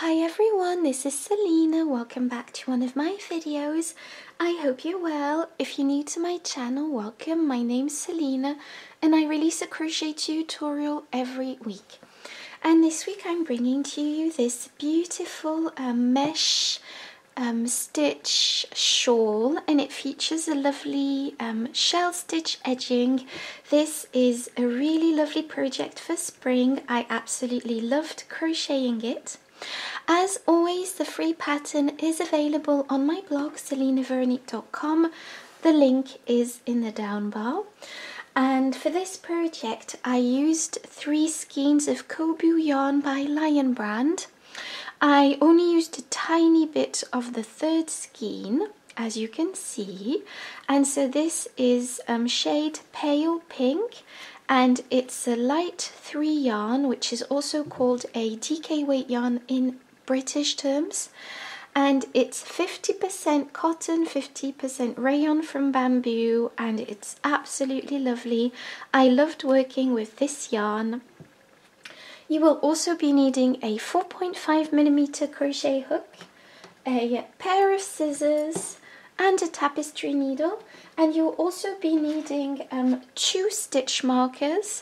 Hi everyone, this is Selina. Welcome back to one of my videos. I hope you're well. If you're new to my channel, welcome. My name's Selina and I release a crochet tutorial every week. And this week I'm bringing to you this beautiful mesh stitch shawl, and it features a lovely shell stitch edging. This is a really lovely project for spring. I absolutely loved crocheting it. As always, the free pattern is available on my blog selinaveronique.com. The link is in the down bar. And for this project I used 3 skeins of Kobu yarn by Lion Brand. I only used a tiny bit of the 3rd skein, as you can see, and so this is shade Pale Pink, and it's a light 3 yarn, which is also called a DK weight yarn in British terms, and it's 50% cotton, 50% rayon from bamboo, and it's absolutely lovely. I loved working with this yarn. You will also be needing a 4.5mm crochet hook, a pair of scissors and a tapestry needle, and you'll also be needing 2 stitch markers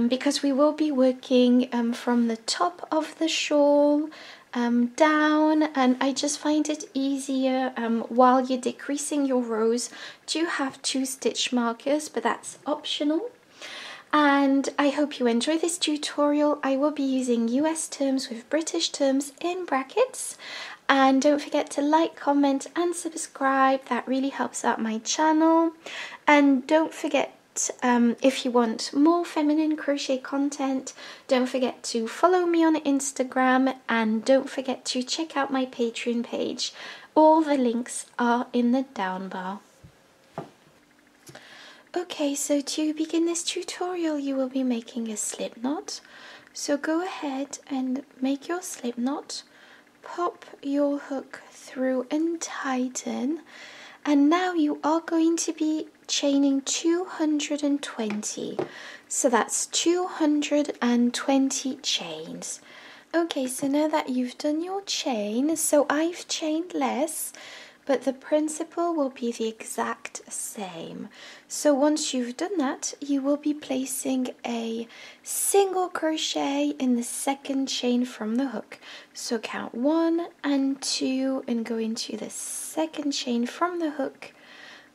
because we will be working from the top of the shawl down, and I just find it easier while you're decreasing your rows to have 2 stitch markers, but that's optional. And I hope you enjoy this tutorial. I will be using US terms with British terms in brackets. And don't forget to like, comment and subscribe. That really helps out my channel. And don't forget, if you want more feminine crochet content, don't forget to follow me on Instagram. And don't forget to check out my Patreon page. All the links are in the down bar. Okay, so to begin this tutorial you will be making a slip knot. So go ahead and make your slip knot, pop your hook through and tighten, and now you are going to be chaining 220. So that's 220 chains. Okay, so now that you've done your chain, so I've chained less, but the principle will be the exact same. So once you've done that, you will be placing a single crochet in the 2nd chain from the hook. So count 1 and 2 and go into the 2nd chain from the hook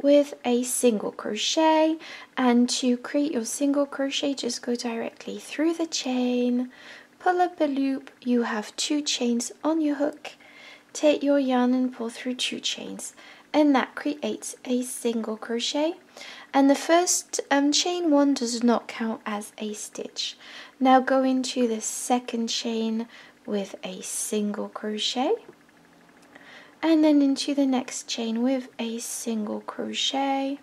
with a single crochet. And to create your single crochet, just go directly through the chain, pull up a loop. You have 2 chains on your hook. Take your yarn and pull through 2 chains, and that creates a single crochet. And the first chain 1 does not count as a stitch. Now go into the 2nd chain with a single crochet, and then into the next chain with a single crochet,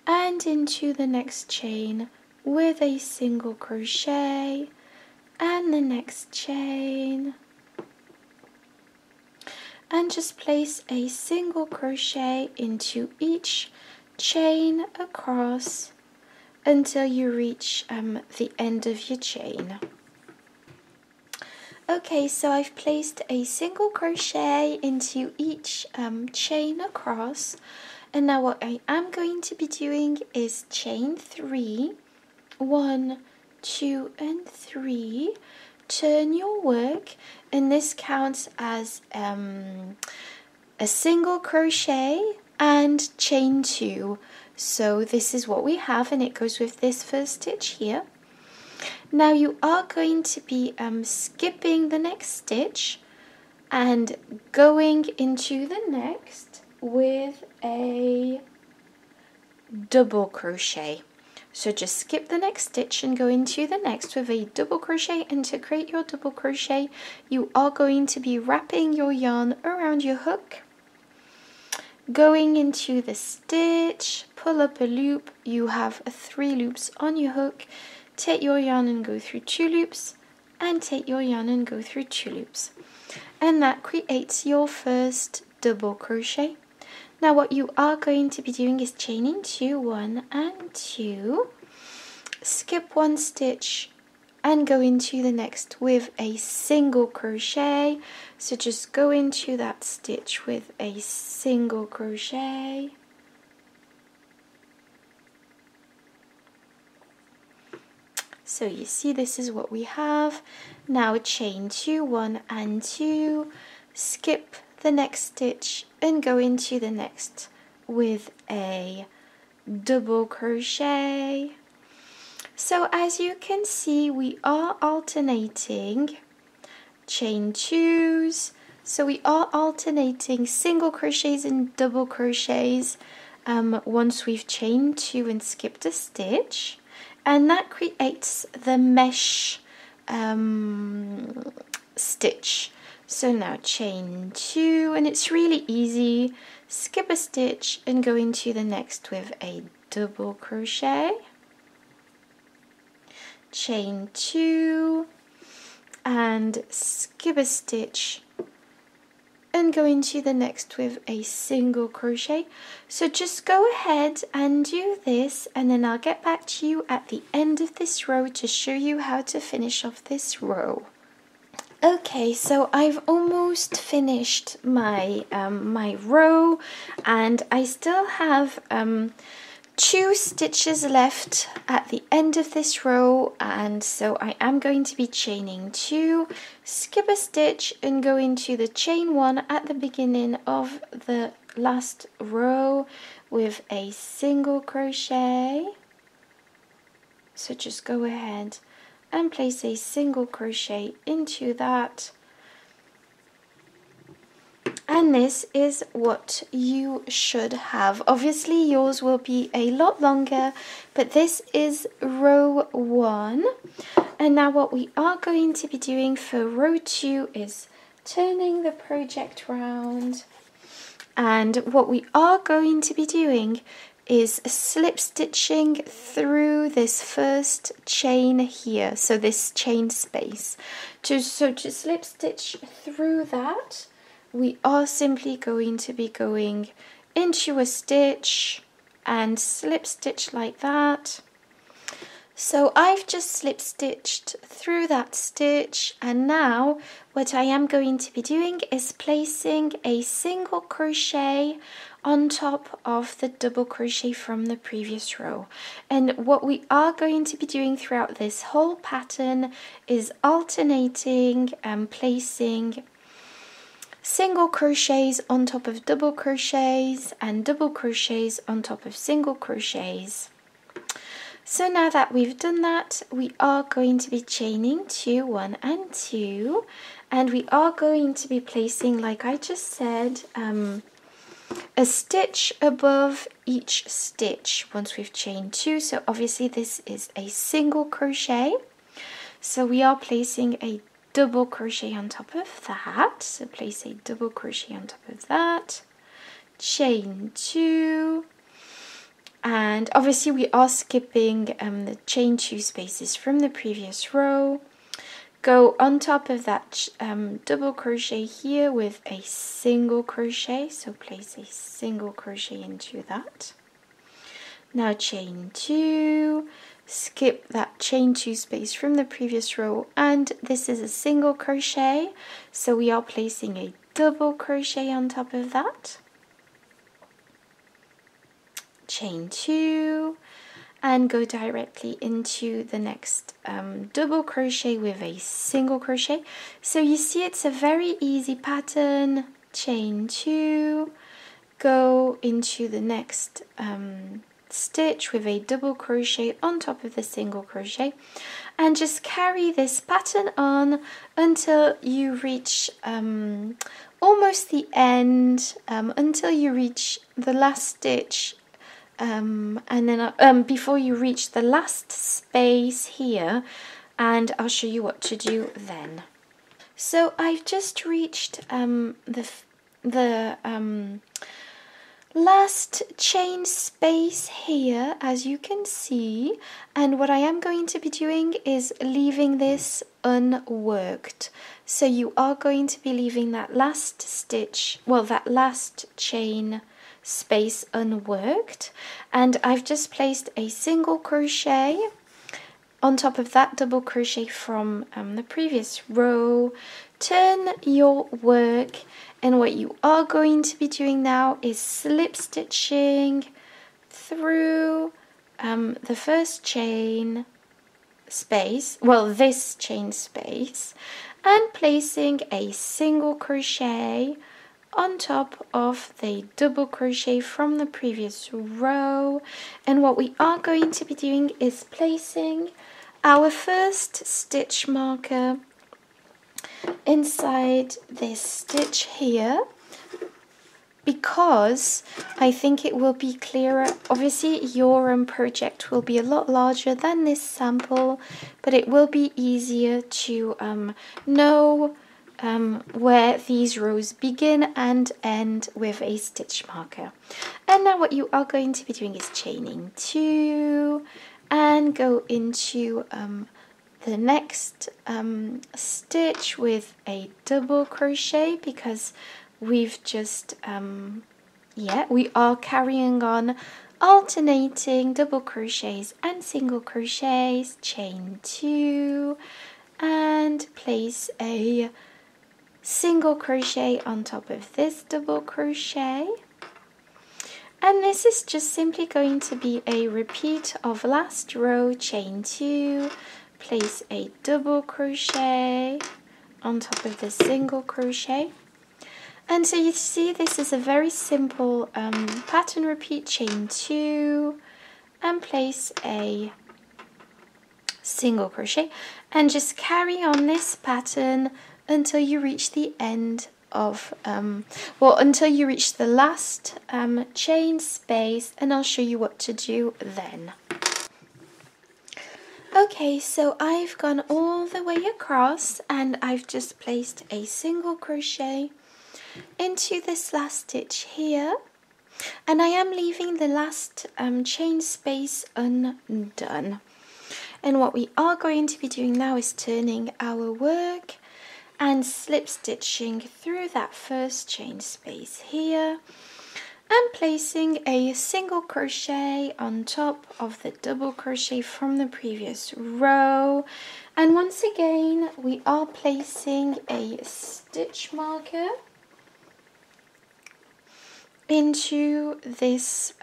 and into the next chain with a single crochet, and the next chain, and just place a single crochet into each chain across until you reach the end of your chain. Okay, so I've placed a single crochet into each chain across, and now what I am going to be doing is chain 3, 1, 2 and 3. Turn your work, and this counts as a single crochet and chain 2. So this is what we have, and it goes with this first stitch here. Now you are going to be skipping the next stitch and going into the next with a double crochet. So just skip the next stitch and go into the next with a double crochet, and to create your double crochet you are going to be wrapping your yarn around your hook, going into the stitch, pull up a loop. You have 3 loops on your hook. Take your yarn and go through 2 loops, and take your yarn and go through 2 loops, and that creates your first double crochet. Now what you are going to be doing is chaining 2, 1 and 2, skip 1 stitch and go into the next with a single crochet. So just go into that stitch with a single crochet. So you see, this is what we have. Now chain 2, 1 and 2, skip the next stitch and go into the next with a double crochet. So as you can see, we are alternating chain 2s. So we are alternating single crochets and double crochets once we've chained 2 and skipped a stitch. And that creates the mesh stitch. So now chain 2, and it's really easy. Skip a stitch and go into the next with a double crochet. Chain 2 and skip a stitch and go into the next with a single crochet. So just go ahead and do this, and then I'll get back to you at the end of this row to show you how to finish off this row. Okay, so I've almost finished my my row, and I still have 2 stitches left at the end of this row, and so I am going to be chaining 2, skip a stitch and go into the chain 1 at the beginning of the last row with a single crochet. So just go ahead and place a single crochet into that. And this is what you should have. Obviously yours will be a lot longer, but this is row 1. And now what we are going to be doing for row 2 is turning the project round. And what we are going to be doing is slip stitching through this first chain here, so this chain space. To slip stitch through that, we are simply going to be going into a stitch and slip stitch like that. So I've just slip stitched through that stitch, and now what I am going to be doing is placing a single crochet on top of the double crochet from the previous row. And what we are going to be doing throughout this whole pattern is alternating and placing single crochets on top of double crochets and double crochets on top of single crochets. So now that we've done that, we are going to be chaining 2, 1 and 2, and we are going to be placing, like I just said, a stitch above each stitch once we've chained 2. So obviously this is a single crochet, so we are placing a double crochet on top of that. So place a double crochet on top of that, chain 2, and obviously we are skipping the chain 2 spaces from the previous row. Go on top of that double crochet here with a single crochet, so place a single crochet into that. Now chain 2, skip that chain 2 space from the previous row, and this is a single crochet, so we are placing a double crochet on top of that. Chain 2 and go directly into the next double crochet with a single crochet. So you see it's a very easy pattern. Chain 2, go into the next stitch with a double crochet on top of the single crochet, and just carry this pattern on until you reach almost the end, until you reach the last stitch, and then before you reach the last space here, and I'll show you what to do then. So I've just reached the last chain space here, as you can see, and what I am going to be doing is leaving this unworked. So you are going to be leaving that last stitch, well, that last chain space unworked, and I've just placed a single crochet on top of that double crochet from the previous row, turn your work, and what you are going to be doing now is slip stitching through the first chain space, well, this chain space, and placing a single crochet on top of the double crochet from the previous row. And what we are going to be doing is placing our first stitch marker inside this stitch here, because I think it will be clearer. Obviously your project will be a lot larger than this sample, but it will be easier to know where these rows begin and end with a stitch marker. And now what you are going to be doing is chaining 2 and go into the next stitch with a double crochet, because we've just we are carrying on alternating double crochets and single crochets. Chain 2 and place a single crochet on top of this double crochet. And this is just simply going to be a repeat of last row. Chain 2, place a double crochet on top of the single crochet. And so you see this is a very simple pattern repeat. Chain 2 and place a single crochet, and just carry on this pattern until you reach the end of until you reach the last chain space, and I'll show you what to do then. Okay, so I've gone all the way across and I've just placed a single crochet into this last stitch here, and I am leaving the last chain space undone. And what we are going to be doing now is turning our work and slip stitching through that first chain space here and placing a single crochet on top of the double crochet from the previous row. And once again we are placing a stitch marker into this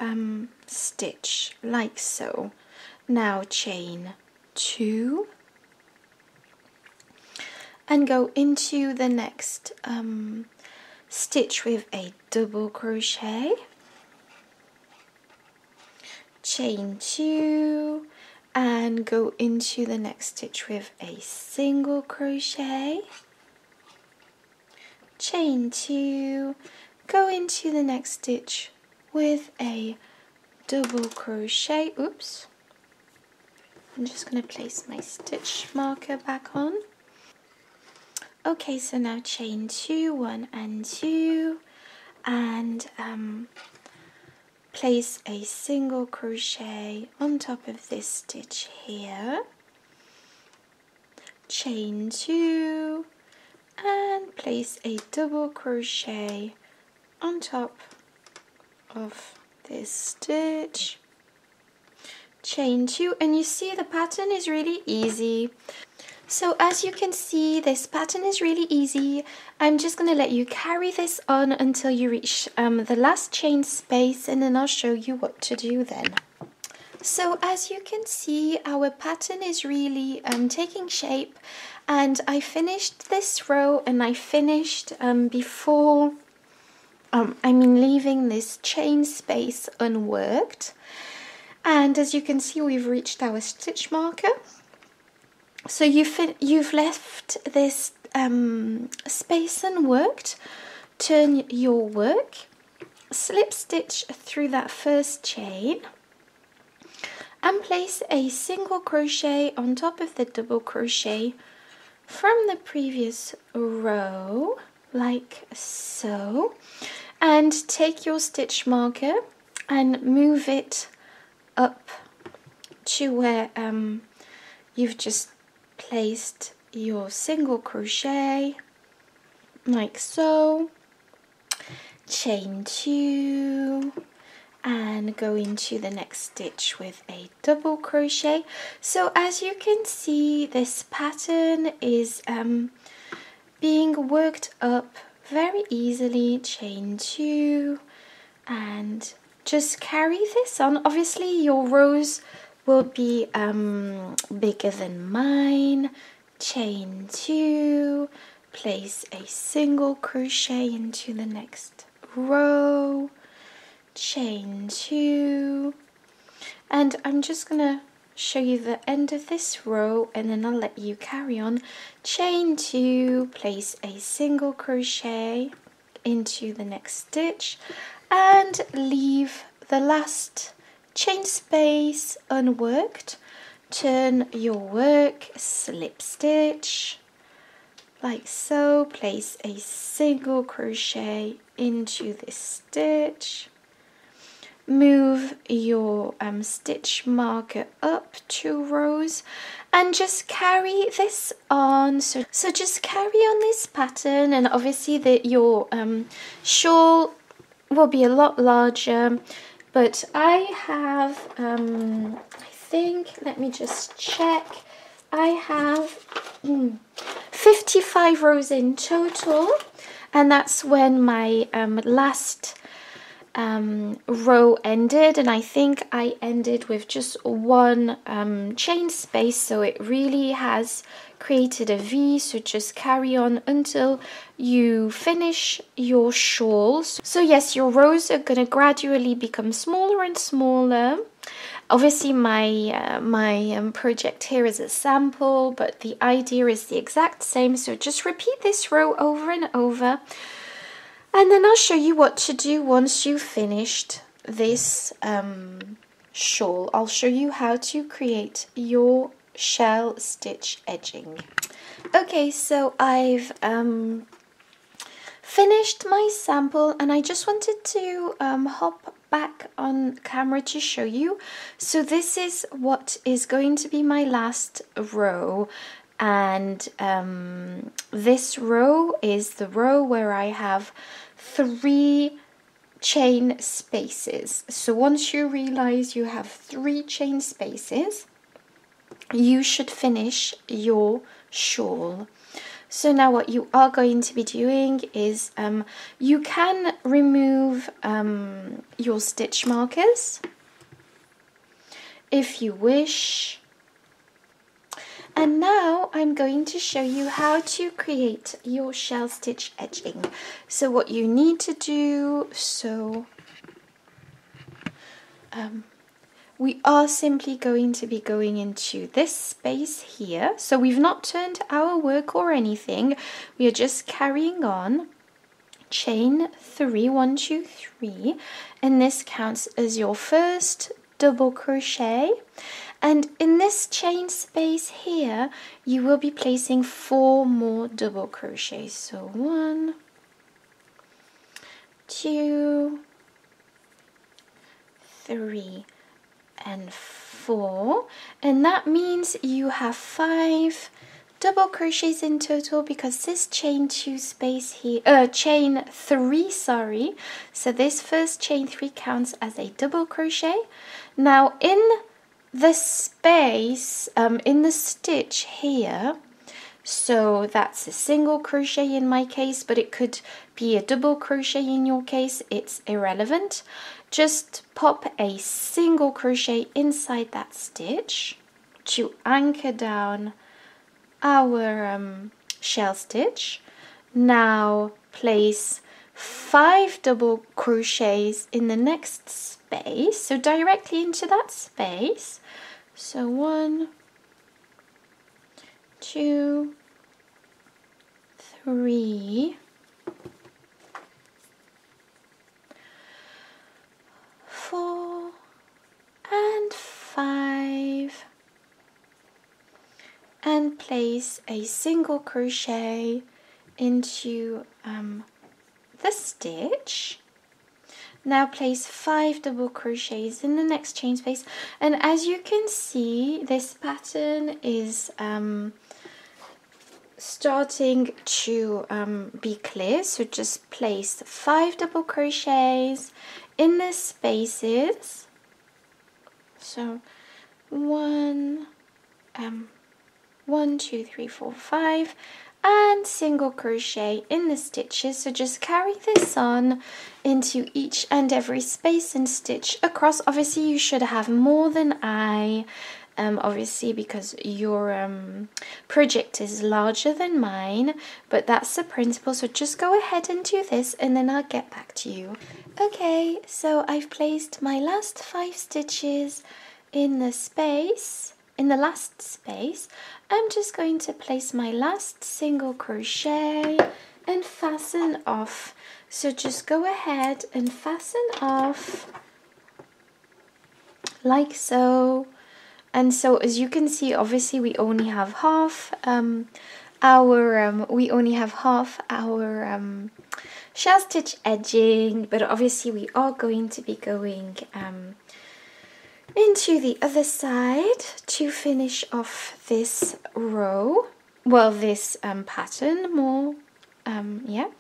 stitch like so. Now chain 2 and go into the next stitch with a double crochet, chain 2 and go into the next stitch with a single crochet, chain 2, go into the next stitch with a double crochet. Oops, I'm just going to place my stitch marker back on. Okay, so now chain 2, 1 and 2, and place a single crochet on top of this stitch here, chain 2 and place a double crochet on top of this stitch, chain 2, and you see the pattern is really easy. So as you can see, this pattern is really easy. I'm just going to let you carry this on until you reach the last chain space, and then I'll show you what to do then. So as you can see, our pattern is really taking shape, and I finished this row and I finished before, leaving this chain space unworked. And as you can see, we've reached our stitch marker. So you've left this space unworked. Turn your work, slip stitch through that first chain and place a single crochet on top of the double crochet from the previous row like so, and take your stitch marker and move it up to where you've just placed your single crochet like so, chain 2 and and go into the next stitch with a double crochet. So as you can see, this pattern is being worked up very easily. Chain 2 and just carry this on. Obviously your rows will be bigger than mine. Chain 2, place a single crochet into the next row, chain 2, and I'm just gonna show you the end of this row and then I'll let you carry on. Chain 2, place a single crochet into the next stitch and leave the last chain space unworked. Turn your work, slip stitch like so, place a single crochet into this stitch, move your stitch marker up 2 rows and just carry this on. So just carry on this pattern, and obviously your shawl will be a lot larger, but I have I think, let me just check, I have 55 rows in total, and that's when my last row ended, and I think I ended with just 1 chain space, so it really has created a V. So just carry on until you finish your shawl. So yes, your rows are going to gradually become smaller and smaller. Obviously my project here is a sample, but the idea is the exact same. So just repeat this row over and over, and then I'll show you what to do once you've finished this shawl. I'll show you how to create your shell stitch edging. Okay, so I've finished my sample, and I just wanted to hop back on camera to show you. So this is what is going to be my last row, and this row is the row where I have 3 chain spaces. So once you realize you have 3 chain spaces, you should finish your shawl. So now what you are going to be doing is you can remove your stitch markers if you wish. And now I'm going to show you how to create your shell stitch edging. So what you need to do, we are simply going to be going into this space here. So we've not turned our work or anything. We are just carrying on. Chain 3, 1, 2, 3, and this counts as your first double crochet. And in this chain space here, you will be placing 4 more double crochets. So 1, 2, 3, and 4, and that means you have 5 double crochets in total, because this chain 2 space here, chain 3, sorry, so this first chain 3 counts as a double crochet. Now in the space, in the stitch here, so that's a single crochet in my case, but it could be a double crochet in your case, it's irrelevant. Just pop a single crochet inside that stitch to anchor down our shell stitch. Now place 5 double crochets in the next space, so directly into that space. So 1, 2, 3, 4, and 5, and place a single crochet into the stitch. Now place 5 double crochets in the next chain space, and as you can see, this pattern is starting to be clear. So just place 5 double crochets in the spaces. So 1, 2, 3, 4, 5, and single crochet in the stitches. So just carry this on into each and every space and stitch across. Obviously you should have more than I, obviously because your project is larger than mine, but that's the principle. So just go ahead and do this and then I'll get back to you. Okay, so I've placed my last 5 stitches in the space. In the last space, I'm just going to place my last single crochet and fasten off. So just go ahead and fasten off like so. And so as you can see, obviously we only have half our shell stitch edging, but obviously we are going to be going into the other side to finish off this row, well, this pattern more, yeah.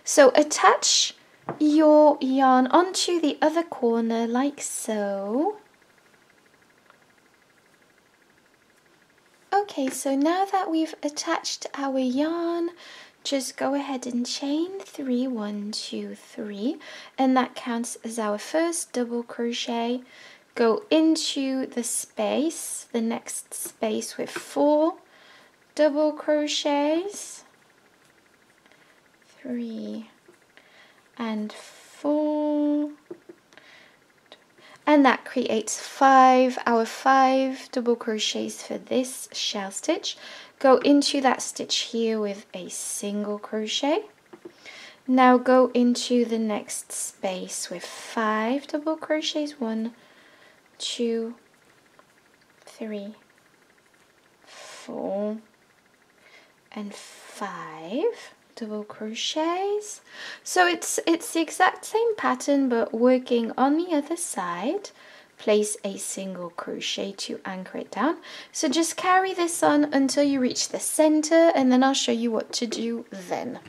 So attach your yarn onto the other corner like so. Okay, so now that we've attached our yarn, just go ahead and chain 3, 1, 2, 3, and that counts as our first double crochet. Go into the space, the next space, with 4 double crochets, 3 and 4, and that creates our 5 double crochets for this shell stitch. Go into that stitch here with a single crochet. Now go into the next space with 5 double crochets, 1, 2, 3, 4, and 5 double crochets. So it's the exact same pattern, but working on the other side. Place a single crochet to anchor it down. So just carry this on until you reach the center, and then I'll show you what to do then.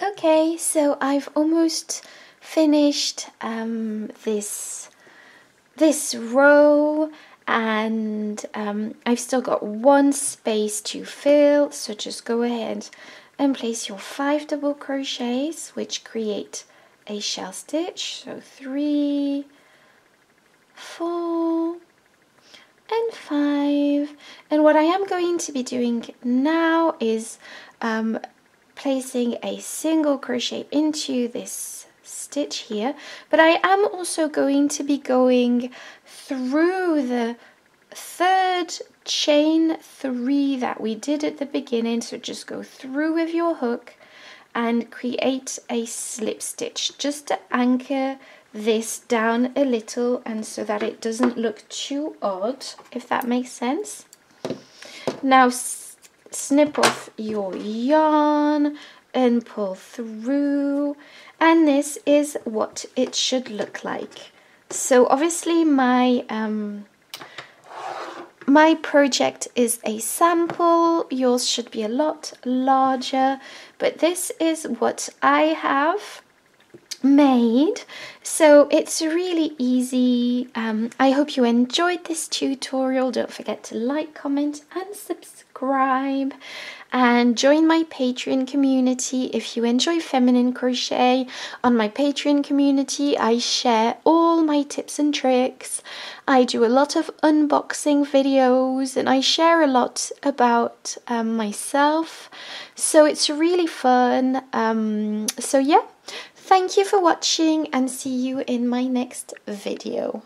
Okay, so I've almost finished this row, and I've still got 1 space to fill, so just go ahead and place your 5 double crochets, which create a shell stitch. So 3, 4, and 5. And what I am going to be doing now is placing a single crochet into this stitch here, but I am also going to be going through the 3rd chain 3 that we did at the beginning. So just go through with your hook and create a slip stitch just to anchor this down a little, and so that it doesn't look too odd, if that makes sense. Now snip off your yarn and pull through, and this is what it should look like. So obviously my project is a sample. Yours should be a lot larger, but this is what I have made. So it's really easy. I hope you enjoyed this tutorial. Don't forget to like, comment and subscribe, and join my Patreon community if you enjoy feminine crochet. On my Patreon community I share all my tips and tricks. I do a lot of unboxing videos, and I share a lot about myself, so it's really fun. So yeah, thank you for watching, and see you in my next video.